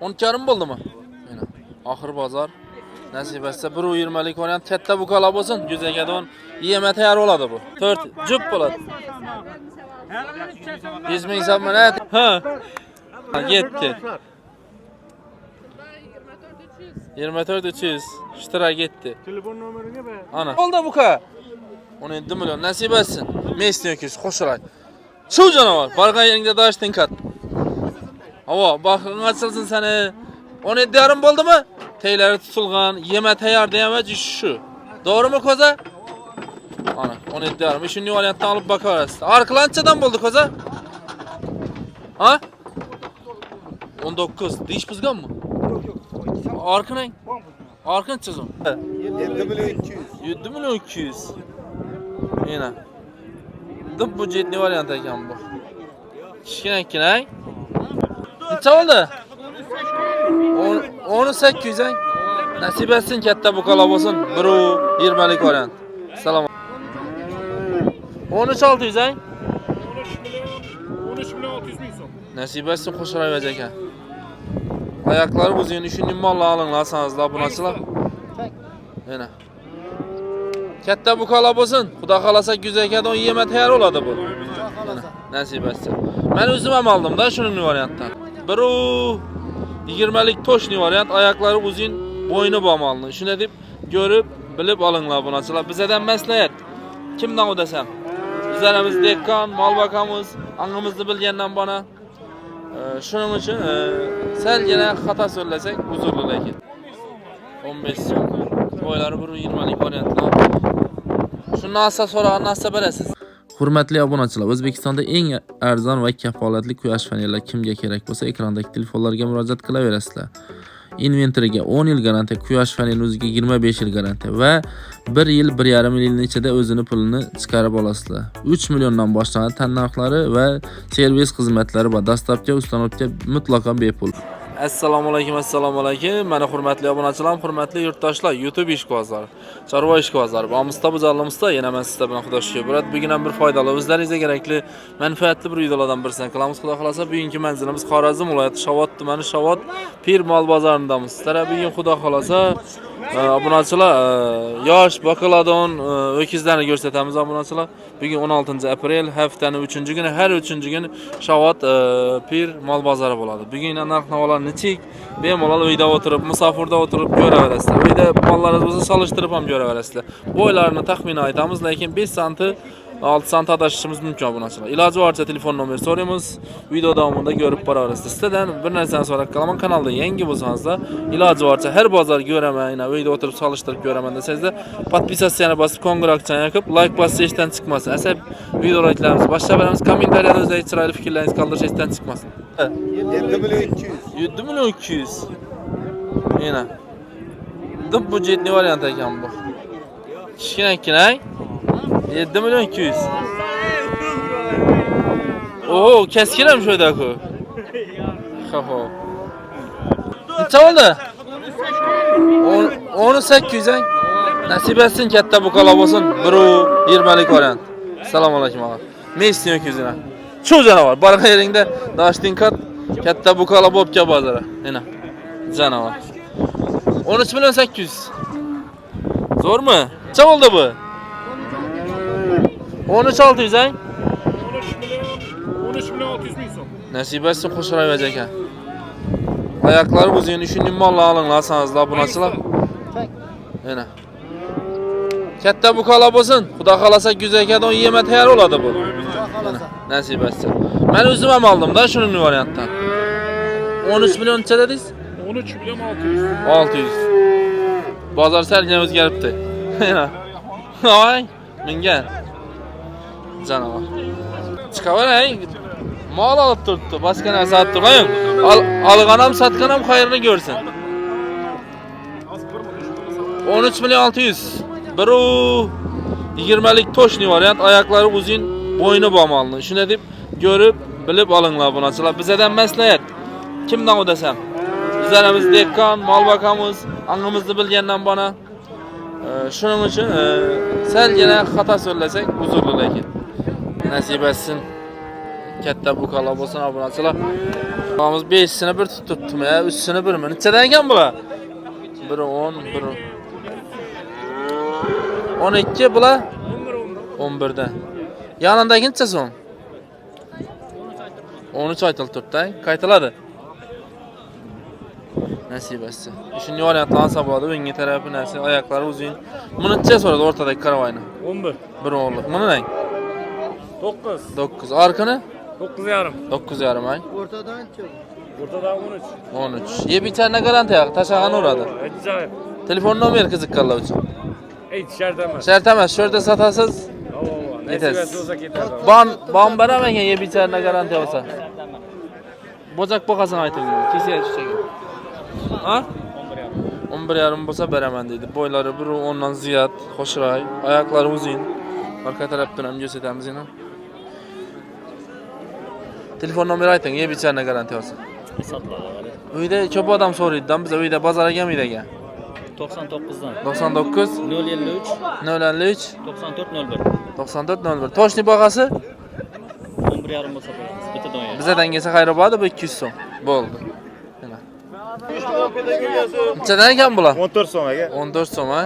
10,5 bo'ldimi? Mana oxir bozor. Nasib etsa 1.20 lik variant katta bukala bo'lsin. Yuzagadon yema tayyor bo'ladi bu. 4 jup bo'ladi. 100 ming hisob mana. Ha. Yetti. 24300 shtira ketdi. Telefon nomerini ber. Ana. Oldu buka. 17 milyon nasip etsin. Ne istiyor ki? Koşuray. Şu canavar. Barga yerinde daştın kat. Hava bakın açılsın seni. 17 yarım oldu mu? Teyleri tutulgan. Yeme teyar diyemez şu. Doğru mu koza? Ana 17 yarım. İşin yuvalyattan alıp bakarız. Arkalançadan bulduk koza. Ha? 19. Diş buzgan mı? Arka ne? Arka çizim. 7 milyon 200. Yine. Dıp bu ciddi varyant ekan bu. Kichkina. Necha oldu? 18 ay. Nasib etsin katta bukala bo'lsin. 1.20 lik varyant. Salom. 13 ay. 13 milyon 600 bin so'm. Nasib etsin qo'shiraveraj ekan. Ayakları buzuyun, düşündüğüm malla alın lasanızlar bunaçılar. Yine. Katta bukala bo'lsin. Xudo xolasa güzelkedon yeme tayyor oladı bu. Nasib etsin. Ben özüm ham aldım da şunun variantdan. 1.20 lik toşni variant, ayakları uzun, boynu bağmalını. Şunu deb görüp, bilip alınlar bunaçılar. Bizeden maslahat. Kimden o desem? Bizlerimiz dekkan, mal bakamız, anımızı bilgenden bana. Şunun için sel yine hata söylesek huzurlu lekin. 15 so'm. Boyları 1.20 lik variantlar. Şunu asa so'rag'ini asa berasiz. Hurmatli obunachilar, O'zbekistonda eng arzon va kafolatli quyosh panellari kimga kerak bo'lsa, ekrandagi telefonlarga murojaat qilaverasizlar. Inventoriga 10 yil garantiya, quyosh paneli o'ziga 25 yil garantiya va 1 yil 1,5 yilning ichida o'zini pulini chiqarib olasizlar. 3 milliondan boshlanadi tannarxlari va servis xizmatlari bor. Dastlabki ustanovka mutlaqo bepul. Assalomu alaykum. Mana hurmatli obunachilar, hurmatli yurtdoshlar, YouTube ishqibozlari, chorva ishqibozlari. Bo'lmasa bu joyimizda yana men sizlar bilan xudo shukr. Bugun ham bir foydali, o'zlaringizga kerakli, manfaatli bir videolardan birisini qilamiz. Xudo xolasa bugungi manzilimiz Xorazm viloyati Shovot tumani Shovot Pir mol bozoridamiz. Sizlar bugun xudo xolasa obunachilar yosh bakaladon o'kizlarni ko'rsatamiz obunachilar. Bugun 16 aprel, haftaning 3-kuni, har 3-kuni Shovot Pir mol bozori bo'ladi. Bugun narx-navolar nechik? Bemalol uyda o'tirib, musofirda o'tirib ko'raverasizlar. Uyda mollaringiz bo'lsa solishtirib ham ko'raverasizlar. Boylarini taxminan aytamiz, lekin 5 santi 6 sant adashishimiz mumkin obunachilar. Iloji boricha telefon nomeri so'raymiz. Video davomida ko'rib boraverasiz. Sizdan bir narsani so'rab qolaman, kanalda yangi bo'lsangiz, iloji boricha har bozor ko'raman, uyda o'tirib solishtirib ko'raman desangizlar, podpisatsiyani bosib, qo'ng'iroqchani yoqib, like bosib esdan chiqmasin. Asab videolarimizni boshlab beramiz. Kommentariyada o'zingiz chiroyli fikrlaringizni qoldirish esdan chiqmasin. 7 milyon 200. 7 milyon 200. Yine. Dıp bu ciddi varyant ekan bu. Kichkina. 7 milyon 200. Oo, keskiram şöydaki. Xo'p. Necha oldu? 18 ay. Nasib etsin katta bukala bo'lsin. 1.20 lik variant. Assalomu alaykum ağa. Ne istiyorsun ki yüzüne? Şu canavar. Barga yerinde daştın kat. Katta bukala bobka bozora. Yine. Canavar. 13 milyon 800. Zor mu? Necha oldu bu? 13 600 ay. 13 milyon 600 bin so'm. Nasib etsin qo'shiraveraj ekan. Ayakları buzuyun, düşündüğüm malla alın lasanızlar bunaçılar. Yine. Katta bukala bo'lsin. Xudo xolasa güzelkedon yeme tayyor oladı bu. Nasib etsin. Ben özüm ham aldım da şunun variantdan. 13 milyon necha dedingiz? 13 milyon 600. 600. Bozor salgina o'zgaribdi. Ay, menga. Canavar. Chiqaveray. Mal alıp turibdi. Boshqa narsa olib turmayman. Algan ham satgan ham xayrini ko'rsin. 13 milyon 600. 1.20 lik toshni variant, ayakları uzun, boynu bağmalını. Şunu deb görüp, bilip alınlar bunaçılar. Bizden maslahat. Kimden o desem? Bizlerimiz dekkan, mal bakamız, anımızı bilgenden bana. Şunun için sel yine hata söylesek huzurlu lekin. Nasip etsin. Katta bukala bo'lsin obunachilar. Biz 5sini bir tutdim ya, 3sini birmi? Nechadan ekan bular? 1 10, 1 12 bular 11dan. Yanındaki necha so'm? 13 aytılib turibdi. Qaytiladi. Nasib etsa. Shuni variantlansa bo'ladi. O'nggi tarafi narsa, oyoqlari uzun. Buni necha so'radi o'rtadagi karavayni? 11. Bir o'g'li. Buni nang? 9. 9. Arkini? 9,5. 9,5 ay. Ortada 13. 13. Yebicharna garantiya tashag'an uradi. Ajoyib. Telefon nomeri qiziqqanlar uchun. Shart emas. Shart emas, shu yerda sotasiz. Nasibasi bo'lsa ketadi. Bon beraman ekan yebicharna garantiya bo'lsa. Bojak boqasini ayting. Kesiga tushgan. Ha? 11,5 bo'lsa beraman deydi. Bo'ylari 1 dan ziyod, xo'shroy, oyoqlari uzun. Orqa tarafdan ham ko'rsatamiz yana. Telefon nomeri ayting, yebicharna garantiya bo'lsa. Uyda ko'p odam so'raydi-dan, biz uyda bozor ekanmidi ekan. 99'dan 99 053 053 94 01 94 01. Toshni bag'asi 11,5 bo'lsa beramiz. Bitta doya. bizdan kelsa xayr bo'ladi, bu 200 so'm. Bo'ldi. Mana. Nechadan ekan bular? 14 so'm aka. 14 so'm, ha?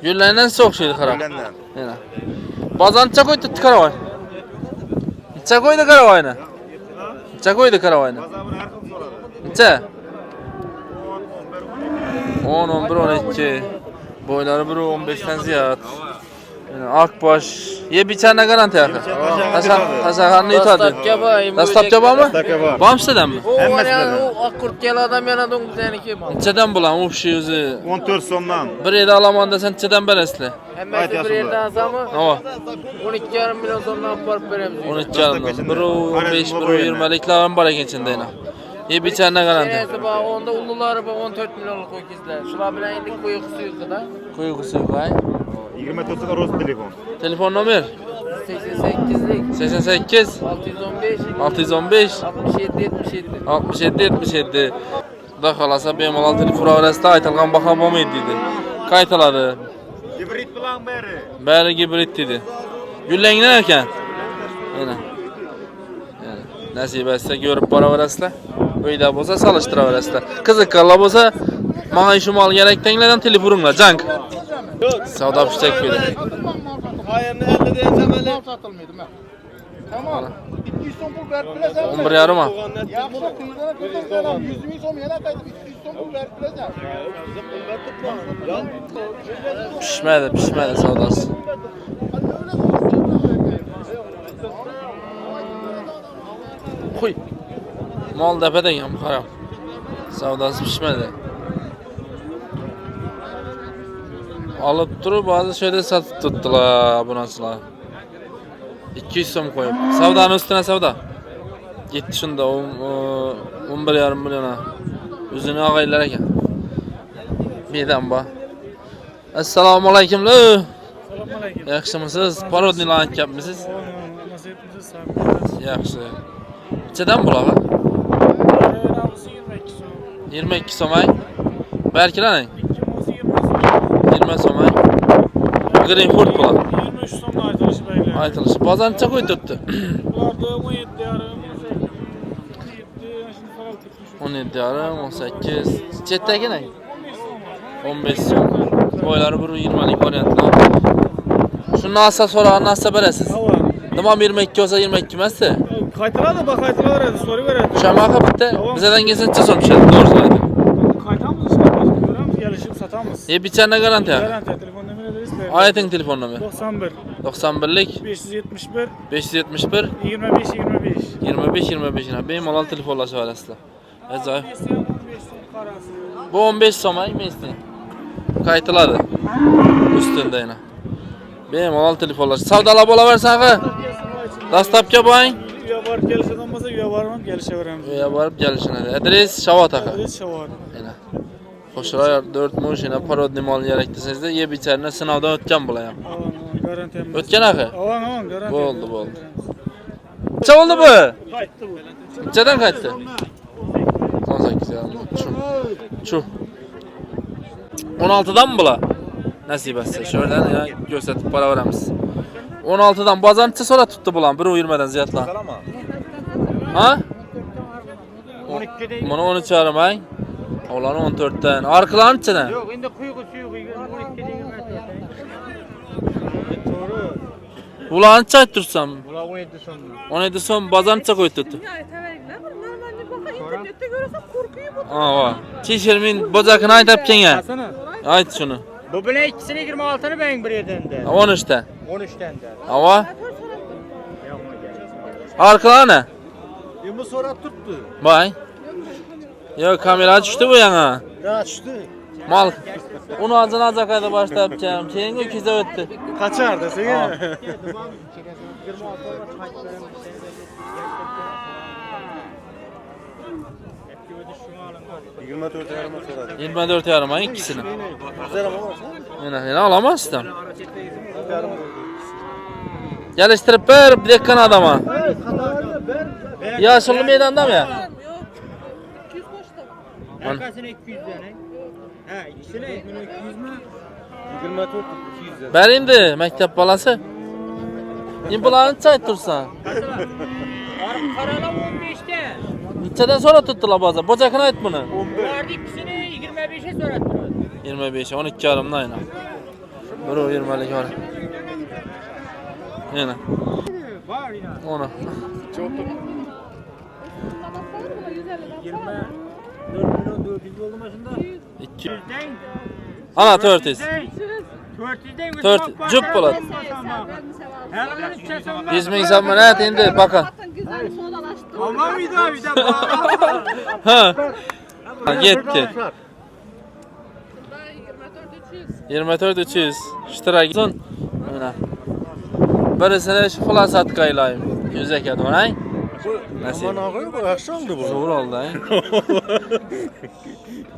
Gullardan so'xshaydi qarab. Gullardan. Mana. Bozorcha qo'ydi karavay. Necha qo'ydi karavayni? Necha qo'ydi karavayni? Necha? 10, 11, 12. Bo'ylari 1 15 dan ziyod. Akbosh, yebicharna garantiya. Tashag'arni yutadi. Dastlabki bormi? Bormi? Hammasi O akkurt kel adam yana do'ngizaniki. Nechadan bulan o'xshi o'zi? 14 so'mdan. Bir yerda olaman desan nechadan berasizlar? Hammasi bir yerdan olsami? Ava. 12,5 million so'mdan olib borib beramiz. 12,5 dan. 1 15, 1 20liklar ham bor ekan içinde yana. Yebicharna garantiya. Neyse bak onda ululari bak 14 milyonlik qo'y kezlar. Shular bilan endi qo'y suyuqda. Quyuqisi voy. 24 so'm ro'z telefon. Telefon nomer 88'lik 88 615 615 67 77. 67 77. Xudo xolasa bemalol telefon orasida aytilgan baho bo'lmaydi dedi. Qaytiladi. Gibrid bilan beri. Bari gibrid dedi. Gullangdan ekan. Mana. Nasib etsa ko'rib boraverasizlar. Uyda bo'lsa solishtiraverasizlar. Qiziqqanlar bo'lsa, menga shu mol kerak tenglardan telefoninglar, jank. Savdo pishak qo'ydi. Hayırlı elde diyeceğim öyle. Satılmıyordu ben. Tamam. 200 son pul verip bileceğim. 11,5 ha. Ya bunu kıyıdan kıyıdan 100 bin son yana kaydı. 200 son pul verip bileceğim. Pişmedi savdosi. Qo'y. Mol dapada ham qarab. Savdosi pishmadi. Alıp durup bazı şeyde satıp tuttular bunaçılar. 200 so'm qo'yib. Savdanın üstüne savda. Gitti şunda 11,5 milyona. O'zini og'aylar ekan. Medan bor. Assalomu alaykum. Assalomu Yaxshimisiz? Parodnilar aytganmisiz? Nasibimiz sağ. Yaxshi. Nechadan bular? 22 so'm ay. Berkilaring. 20 so'm ay. Greenford bular. 23 so'mdan aytilishi baylar. Aytilishi. Bozor necha qo'yib turibdi? Ularda 17,5 18. Chetdagi nang? 15 so'm. Boylari 1,20lik variantlar. Shuni narsa so'ragan narsa berasiz. Nima 22 olsa 22 emas-da. Qaytaradi, qaytaraveradi, so'rayveradi. Shamaqa bitta bizadan kelsa necha so'm tushadi, to'g'risini ayting. Qaytamiz, ko'ramiz, kelishib sotamiz. Yebicharna garantiya. Garantiya telefon nomeringiz ber. Ayting telefon nomeri. 91 91lik 571 571 25 25. 25 25 bemalol telefonlashaverasizlar. Ajoyib. Bu 15 so'm emasdi. Qaytiladi. Ustunda yana. Bemalol telefonlash. Savdolar bo'laversa-g'i. Dastlabki bo'ling. Uya borib kelishadigan bo'lsa, uya borib kelishaveramiz. Uya borib kelishadi. Adres Shavot aka. Adres Shavot. Mana. Qo'shroy 4 mashina parodni mol kerak desangizda, yebicharni sinovdan o'tgan bo'lar ham. Garantiyamiz. O'tgan aka. Avan, garantiya. Bo'ldi. Necha bo'ldi bu? Qaytdi bu. Nechadan qaytdi? 18 yarim. Chu. 16dan bular. Nasib etsa, shu yerdan ya ko'rsatib boraveramiz. 16dan bozor necha so'ra tutdi bular? 1,20 dan ziyodlan. Ha? 12 değil. Bunu 13 yarım ay. Oğlanı 14'ten. Arkalarını içine. Yok, indi kuyuğu suyu 12 değil. Doğru. Ulanı çay tursam. Bula 17 son. 17 son bazarını çay koy tuttu. Ya tevekkül ama normalde baka internette görürsem korkuyor bu. Aa. Çişirmin bozakını ayt yapken ya. Alsana. Ayt şunu. Bu bile ikisini 26'nı ben bir yerden de. 13'te. 13'ten de. Ava. Arkalar ne? Bu sonra tuttu. Bay. Yok kamera düştü bu yana. Ya düştü. Mal. Onu ağzına azakayda başta yapacağım. Şeyin öküze öttü. Kaçar desene. Aa. 24 yarıma sonra. 24 yarım ay ikisini. Güzel ama varsa. Yine alamazsın. Geliştirip ver bir dekkan adama. Yaşıllı meydanda mı ya? Yok. 200 koştu. Arkasına 200 tane. Ha, ikisine 200 mü? 24 200 lira. Ver indi mektep balası. İmpulanı çay tursan. Karalam 15'te. İçeden sonra tuttular bazen. Bocakına et bunu. Vardı ikisini 25'e sonra attırdı. 25'e 12 yarımda aynı. Buru 20'lik var. Yine. Var ya. Onu. Çok. 24 milyon 400 oldu başında. 2. Ana 400. 4 cüp bulat. Biz mi insan mı ne indi bakın. Güzel sodalaştı. Ama bir daha Ha. Ha, gitti. 24 300. 24 300. İştirak son. Yine. Birisine şu falan satkaylayım. 100 eket onay. Nasıl? Aman ağabey bu yaxşı oldu bu. Zor oldu ha.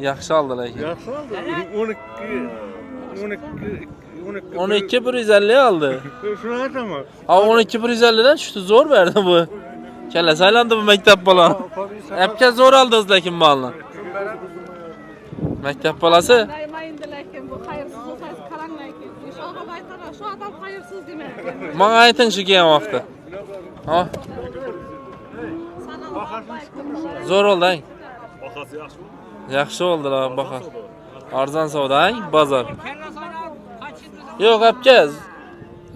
Yaxşı aldı lakin. Yaxşı oldu. 12 12 150 aldı. Şuna tamam. Ha 12 150'den düştü zor verdi bu. Kelle saylandı bu mektep bala. Hepke zor aldınız lakin malını. Mektep balası. Daymayın dilekim bu hayırsız olsaydı karanlayken. Şu adam aytana şu adam hayırsız demek. Bana aytın şu giyen vakti. Ha Sana Allah'ım zor oldu ha. Yaxşı oldu la baxa. Arzan savda ha bazar. Yok hepke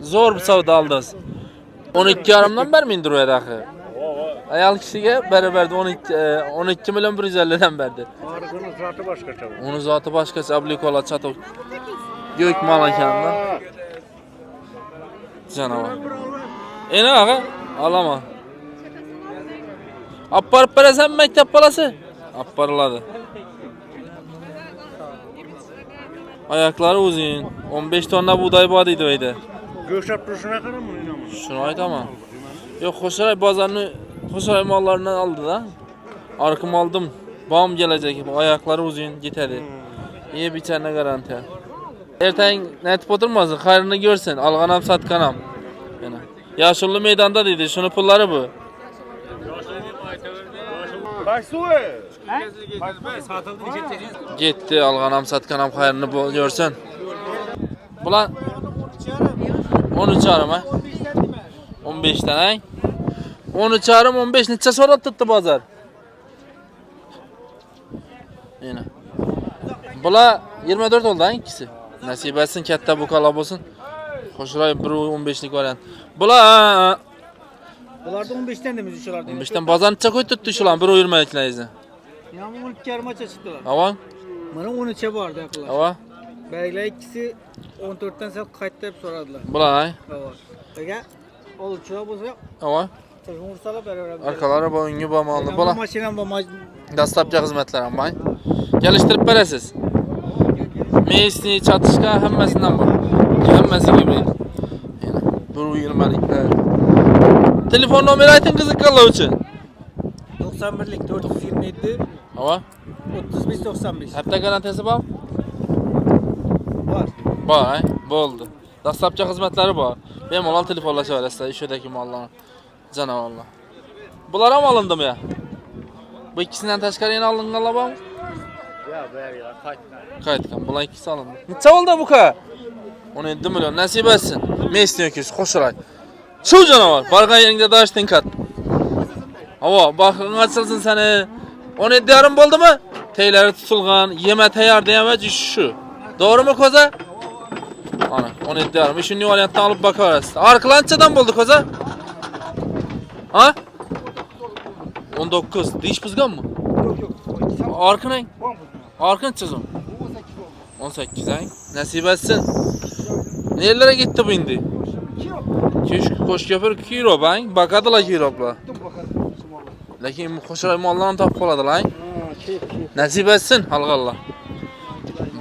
zor bir savda aldınız. 12 yarımdan vermeyin duruyor dahi. Ayal kişiye beraberdi 12 milyon 150'den verdi. Arıqının zatı başqaça. Onun zatı başqaça ablikola çatı. Gök malakanında. Canavar. Ene ağa alama. Apparıp veresen mektep balası. Apparıladı. Ayakları uzun. 15 tonna buğday badıydı öyle. Göşap duruşuna kadar mı inanmam? Şunu ayt ama. Yok Xoşaray bazarını Xoşaray mallarından aldı da. Arkım aldım. Bağım gelecek. Bu ayakları uzun gitedi. İyi bir tane garanti. Erteğin net oturmasın. Hayrını görsen. Alganam satkanam. Yani. Yaşıllı meydanda dedi. Şunu pulları bu. Kaç su? Gitti alganam satkanam hayrını bu görsen. Bulan 13 yarım ha. 15'ten ay. 13 yarım 15 neçe sonra tuttu bazar. Yine. Bula 24 oldu ha ikisi. Nasip etsin katta bu kalab olsun. Xoşray 1 15'lik variant. Bula Bunlarda 15'ten de mi düşüyorlardı? 15'ten bazar neçe koy tuttu şu lan 1 20'likle izi. Ya 12 yarım maça çıktılar. Hava? Bana 13'e vardı yakılar. Hava? Belgler ikisi 14'ten sonra kayıtta hep soradılar. Bula ay. Hava. Peki oluşuyor bu sefer. Hava? Telefon vursalar beraber. Arkaları bu öngü bağmalı. Bu Bula. maşinen bu maç. Dastlapçı hizmetler ama. Geliştirip veresiz. Meclisini çatışka hemmesinden var. Hemmesi gibi. Yani, dur 20'likler. Telefon numarayı aytın kızık kallı için. 91'lik 427 Hava? 35 95. Hepte garantisi var. Var. Var ay. Bu oldu. Dastlapçı hizmetleri var. Benim olan telefonlaşa veresizler. İşödeki mallarına. Canavarlar. Bunlara mı alındı mı ya? Bu ikisinden teşkar yeni alındı mı? Ya ver ya kaç. Kayıtkan. Bunlar ikisi alındı. Neçe oldu bu kadar? 17 milyon. Nasip etsin. Ne istiyorsun ki? Xoşuray. Şu canavar. Bargan yerinde daştın kat. Ava bakın açılsın seni. 17 yarım oldu mu? Teyleri tutulgan, yeme tayar diyemez şu. Doğru mu koza? Ana 17 yarım. Üçüncü varyanttan alıp bakarız. Arkalançadan bulduk koza. Ha? 19. Diş buzgan mı? Arka ne? Arka çizim. 18 ay. Nasip etsin. Nerelere gitti bu indi? Koş köpür kiro bang. Bakadılar kiropla. Lakin koşaray mallarını tap boladı lan. Nasip etsin halqallah.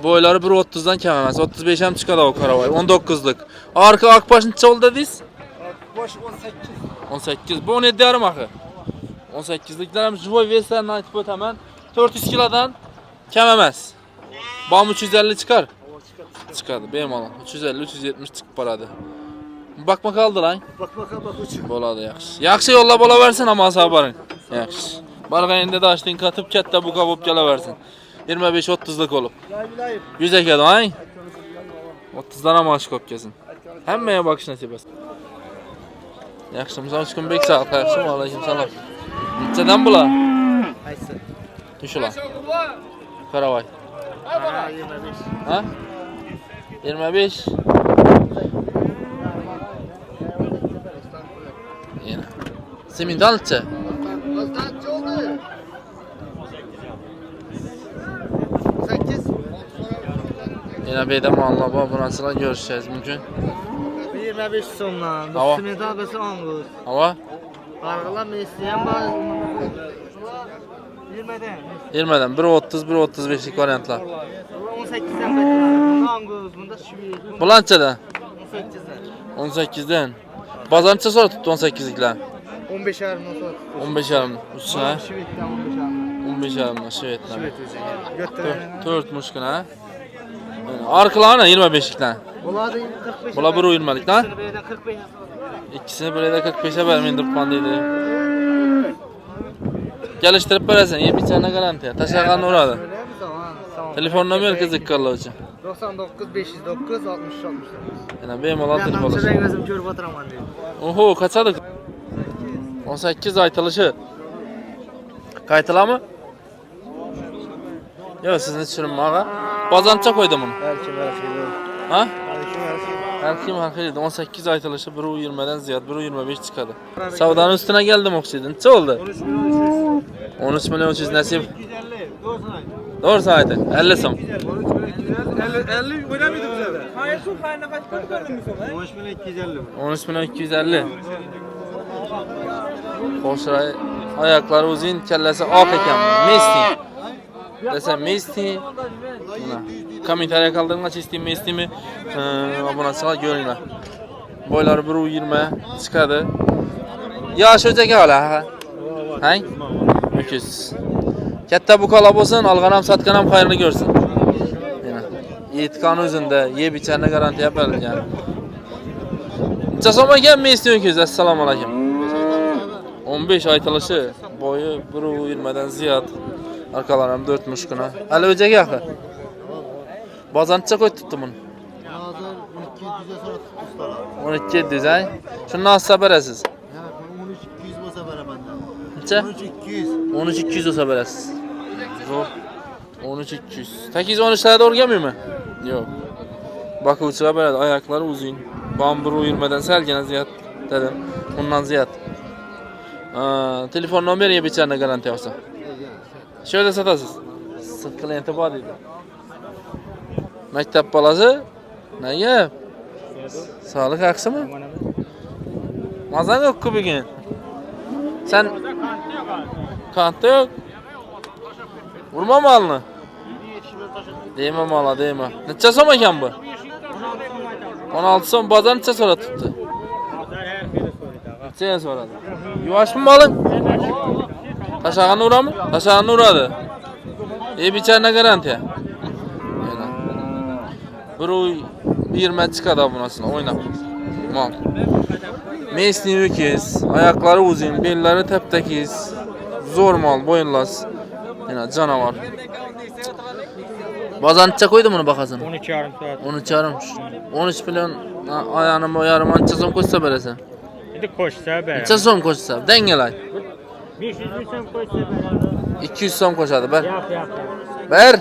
Boyları 1.30'dan kam emas. 35 ham çıkadı o karavay. 19'lık. Arka akbaş neçe oldu dediniz? Boş 18. 18. Bu 17 yarım axı. 18'liklər juvoy verslərini aytıb ötəmən. 400 kilodan kam emas. Bam 350 çıkar. Çıkadı. Bemalım. 350 370 çıkıp baradı. Bakma kaldı lan. Bak uç. Boladı yaxşı. Yaxşı yolla bola versin ama sabarın. Yaxşı. Barğayında da açdın katıp kətdə bu qabıb gələ versin. 25-30'lık olup. 100 ekedi ay. 30'lara maaş kop kesin. Həmməyə bakış nasip etsin. Yaxşı, misal 3 gün bek sağ ol. Yaxşı mı? Aleyküm salam. Neçədən bula? Aysı. Düş ula. Karavay. 25. Ha? 25. Yine. Siminti alıtça. Yine beyde mağalla var. Buna sıra görüşeceğiz mümkün. 25 sonla. Hava. Simit abisi 10 kuruş. Hava? Kargılar mı isteyen var? 20'den. 20'den 1.30 1.35'lik varyantlar. 18'den bekliyorum. 10 kuruş bunda şu. Bulançada 18'den. 18'den. Bazarınca sonra tuttu 18'likler. 15 yarım olsa. 15 yarım üstüne. Şivetten 15 yarım. 15 yarım şivetle. Şivet özel. Götürelim. 4 muşkuna. Arkalarına 25'likler. Buladı 45. Bula 1.20'lik lan. İkisini birden 45. İkisini böyle de 45'e vermeyin dırpan dedi. Geliştirip verirsen iyi bir tane garantiye. Taşakan uğradı. Öyle mi? Tamam. Telefon numarası kızıkkarlı hocam. 99 509 60 69. Yani benim olan telefon Ben hocam. gözüm kör batıraman diyor. Oho kaçadık? 18 aytalışı. Kaytıla mı? Yok sizin düşürüm ağa. Bazança koydum onu. Ha? Her kim hareket 18 aytalışı 1.20'den ziyad 1.25 çıkadı. Savdanın üstüne geldim oksidin. Ne oldu? 13 milyon 300 nasip. 250. Doğru say. Doğru saydı. 50 son. 50 oynamıyorduk bize. Hayır şu hayırına kaç para verdin mi sonra? 13 milyon 250. 13 milyon 250. Koşray ayakları uzun, kellesi ak ekan. Messi. Desem Messi. Buna. Komentariya kaldırma çizdiğim Messi mi? Buna sıra görünme. Boyları 1.20 çıkadı. Yaş öteki hala. Hay? Öküz. Katta bu kala bolsun, alganam satganam hayrını görsün. Yetkan özünde, yeb içərinə garantiya verilgan. Yani. Çasoma gəlmə istiyorsunuz. Assalamu alaykum. 15 aytalışı, boyu 1.20'den ziyad. Arkalarım 4 muşkuna. Hələ öcək yaxı. Bazança koy tuttum bunu. Hazır 1200'e sonra tutmuşlar. 12700 ay. Şunu nasıl verəsiz? 13200 olsa bana benden. Neçə? 13200. 13200 olsa verəsiz. Zor. 13200. 8-13'lere doğru gelmiyor mu? Yok. Bakıvçığa böyle ayakları uzun. Bambur uyurmadan sergene ziyad dedim. Bundan ziyad. Telefon numarayı bir tane garanti olsa. Şöyle satasız. Sık kliyente bağlıydı. Mektep balası. Ne yap? Sağlık aksı mı? Mazan yok ki bugün. Sen... Kantta yok. Vurma malını. Değme mala değme. Neçə som ekan bu? 16 som bazar neçə sonra tuttu? Neçəyə soradı? Yuvaş mı malın? Taşağını uğra mı? Taşağını uğradı. İyi bir çayına garantiya. Bir 20 çıkadı bunasına oynap. Mal. Mesni öküz, ayakları uzun, belleri teptekiz. Zor mal, boyunlas. Yine canavar. Bazan neçə koydu bunu bakasın? 12 yarım saat. 13 yarım. 13 milyon ayağını yarım ança som koşsa beresen. Bir de koşsa be. Neçə som koşsa? Dengelay. 500 bin so'm qo'ysa beradi. 200 so'm qo'shadi, ber. Yo'q. Ber.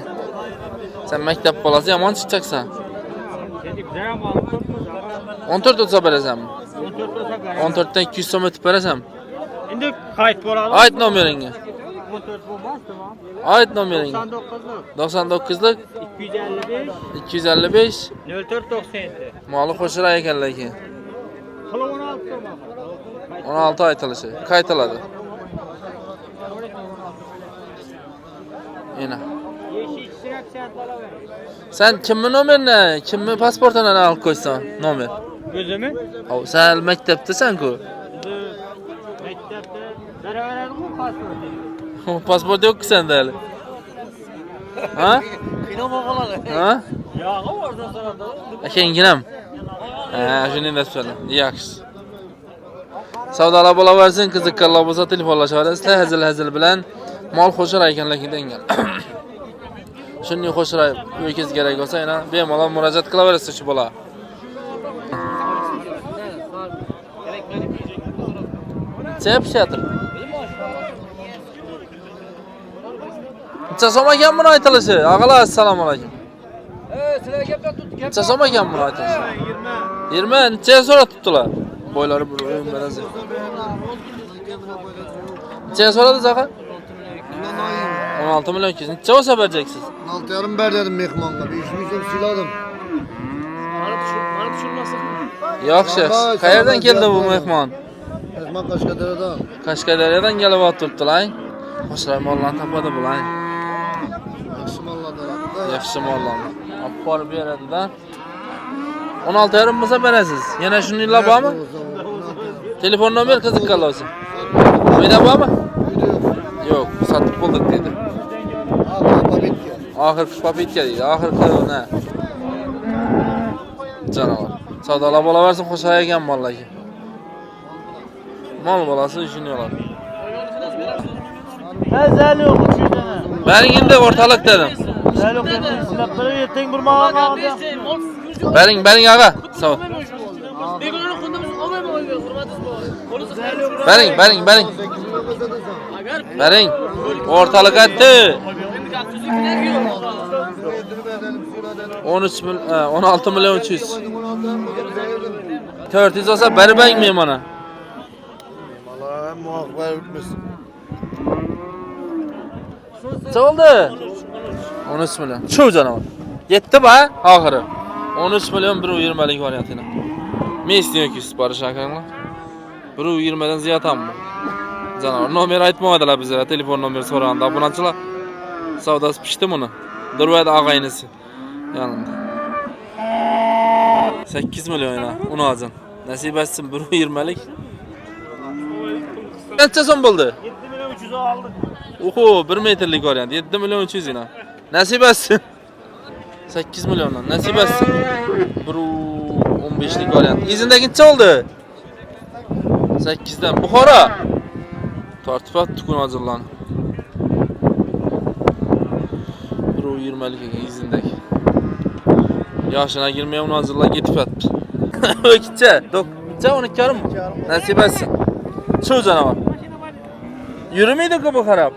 Sen maktab bolasi yomon chiqacaksan. Endi bizlar ham olib ko'pmiz. 14 o'tsa berasanmi? 14 bo'lsa beradi. 14 dan 200 so'm o'tib berasan. Endi qayt bo'ladi. Ayt nomeringni. 14 bo'lmasdi mi? Ayt nomeringni. 99 99lik 255 255 04 97. moli qo'shilar ekanlar keyin. Qilib 16 so'm. 16 aytilishi. Qaytiladi. Ena. Sen kimni nomerini, kimni pasportini olib qo'ysan? Nomer. O'zimi? Hop, sen maktabdasan-ku. Maktabda beraveradi-ku pasporti. Pasport yo'q-ku senda hali. Ha? Kino bo'g'aladi. Ha? Yo'q, orada so'radi. Akenginam. Ha, shuni dastlab. Yaxshi. Savdolar bo'laversin, qiziqqanlar bo'lsa telefonlashaverasizlar, hazil bilan mol qo'shar ekanligidan gal. Shunday qo'shirib yo'kiz kerak bo'lsa, yana bemalol murojaat qilaverasiz shu bola. Sepshatr. Necha so'm ekan buni aytilishi? Og'alar, assalomu alaykum. Sizlarga gaplar tutib Necha so'm ekan buni aytilishi? 20. Necha so'ratibdilar? Boylari bir o'yin beradi. Necha so'radi zaqa? 16 milyon 200. Necha olsa bereceksiz? 6,5 ber dedim mehmonga. 500 bin so'm siladim. Mana tushunmasin. Yaxshi. Qayerdan keldi bu mehmon? Mehmon Qashqadaryodan. Qashqadaryodan kelib o'tiribdilar. Qo'shlar mollarni topadi bular. Yaxshi mollardan. Yaxshi mollarni. Olib borib beradi-da. 16,5 bo'lsa berasiz. Yana shuninglar bormi? Telefon nomer qiziqqanlar olsa. Uyda bormi? Yo'q, sotib bo'ldik dedi. Oxirgi papitka deydi. Oxirgi ne? Canavar. Savdolar bo'laversin, qo'shar ekan mollarga. Mol bolasi ishini oladi. Mazali yo'q shundana. Bering endi o'rtalik dedim. Mazali yo'q endi silab berib yetting bir ma'noda. Bering ağa. Sağ ol. Begonaning xundimiz olmaymi o'yga, hurmatingiz bor. Qo'lingiz Bering. Bering. O'rtalik aytdi. 16 milyon 300. 400 olsa berib bermayman mana. Vallahi muvaffaq o'tmesin. Necha oldu? 13 milyon. Shu canavar. Yetti ba oxiri. 13 milyon 120lik variantini. Men istiyorum ki sipariş hakanlar. 120 dan ziyod hammi. Canavar nomer aytmadilar bizlarga, telefon nomeri so'raganda obunachilar. Savdosi pishdi buni. Durvayda og'aynisi. Yanında. 8 milyon yana. Uni olsin. Nasib etsin 120lik. Necha so'm bo'ldi? 7 milyon 300 aldık. Oho, 1 metrlik variant. 7 milyon 300 yana. Nasib etsin. 8 milyondan. Nasib etsin. 15'lik variant. İzindeki necha oldu? 8'den. Buxoro. Tartifat tukun hazırlan. 20'lik izindeki. Yaşına girmeye onu hazırlan getip etmiş. Ökçe. Necha 12,5 mı? Nasib etsin. Şu canavar. Yürümeydi ki bu harap.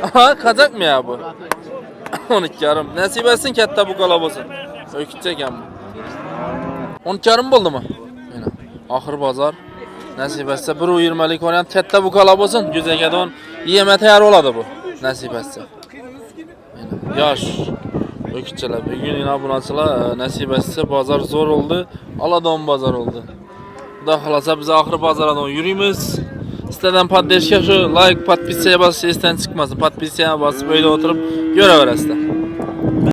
Aha, kazak mı ya bu? 12,5. Nasib etsin katta bu qalab olsun. Ökçe ekan bu. 12,5 bo'ldi mi? Mana oxir bozor. Nasib etsa 120lik variant katta bu qalab olsun. Güzelgadon yeme tayyor bo'ladi bu. Nasib etsa. Mana yosh ökçeler. Bugun yana bunachilar nasib etsa bozor zo'r oldu. Aladon bozor oldu. Xudo xolasa biz oxir bozordan yurimiz. Sizlardan podдержка shu like, podpisatsiya bosishdan chiqmasin. Podpisatsiya bosib uyda o'tirib ko'raverasizlar.